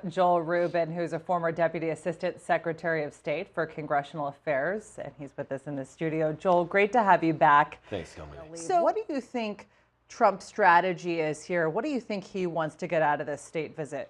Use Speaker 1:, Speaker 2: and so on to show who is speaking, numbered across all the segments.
Speaker 1: Joel Rubin, who's a former Deputy Assistant Secretary of State for Congressional Affairs, and he's with us in the studio. Joel, great to have you back.
Speaker 2: Thanks, Kelly.
Speaker 1: So what do you think Trump's strategy is here? What do you think he wants to get out of this state visit?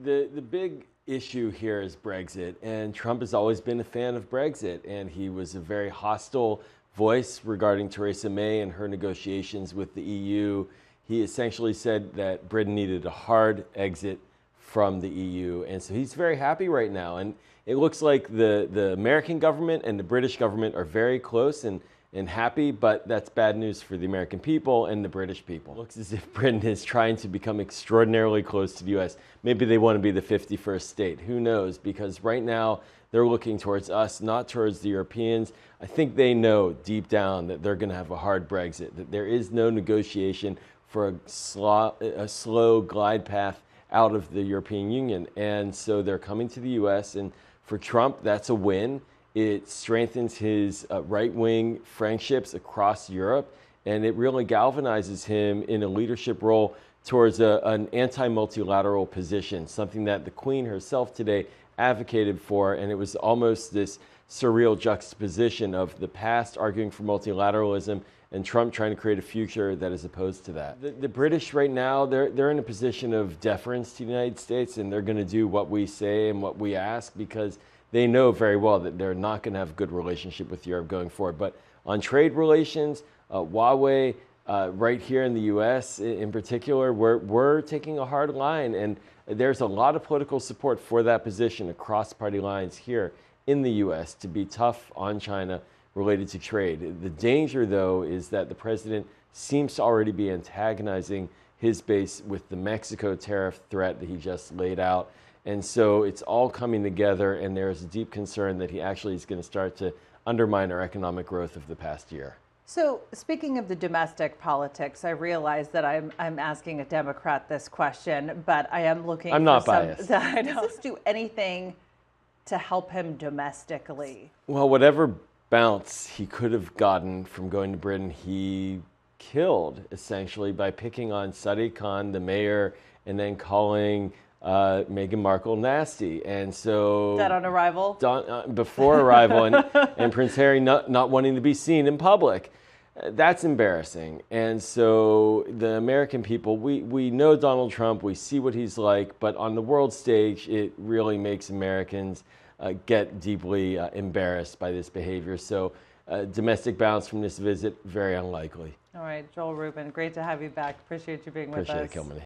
Speaker 2: The big issue here is Brexit, and Trump has always been a fan of Brexit, and he was a very hostile voice regarding Theresa May and her negotiations with the EU. He essentially said that Britain needed a hard exit from the EU, and so he's very happy right now. And it looks like the American government and the British government are very close and happy, but that's bad news for the American people and the British people. It looks as if Britain is trying to become extraordinarily close to the US. Maybe they want to be the 51st state, who knows? Because right now they're looking towards us, not towards the Europeans. I think they know deep down that they're going to have a hard Brexit, that there is no negotiation for a slow glide path out of the European Union. And so they're coming to the US, and for Trump, that's a win. It strengthens his right-wing friendships across Europe, and it really galvanizes him in a leadership role towards an anti-multilateral position, something that the Queen herself today advocated for, and it was almost this surreal juxtaposition of the past arguing for multilateralism and Trump trying to create a future that is opposed to that. The British right now, they're in a position of deference to the United States, and they're going to do what we say and what we ask because they know very well that they're not going to have a good relationship with Europe going forward. But on trade relations, Huawei, right here in the U.S. in particular, we're taking a hard line, and there's a lot of political support for that position across party lines here in the U.S. to be tough on China related to trade. The danger, though, is that the president seems to already be antagonizing his base with the Mexico tariff threat that he just laid out. And so it's all coming together, and there's a deep concern that he actually is going to start to undermine our economic growth of the past year.
Speaker 1: So speaking of the domestic politics, I realize that I'm asking a Democrat this question, but I am looking
Speaker 2: I'm not biased.
Speaker 1: Does this do anything to help him domestically?
Speaker 2: Well, whatever bounce he could have gotten from going to Britain, he killed essentially by picking on Sadiq Khan, the mayor, and then calling Meghan Markle nasty. And so
Speaker 1: Dead on arrival?
Speaker 2: Before arrival, and Prince Harry not wanting to be seen in public. That's embarrassing. And so the American people, we know Donald Trump, we see what he's like, but on the world stage, it really makes Americans get deeply embarrassed by this behavior. So domestic bounce from this visit, very unlikely.
Speaker 1: All right, Joel Rubin, great to have you back. Appreciate you being with us.
Speaker 2: Appreciate it, Kilman.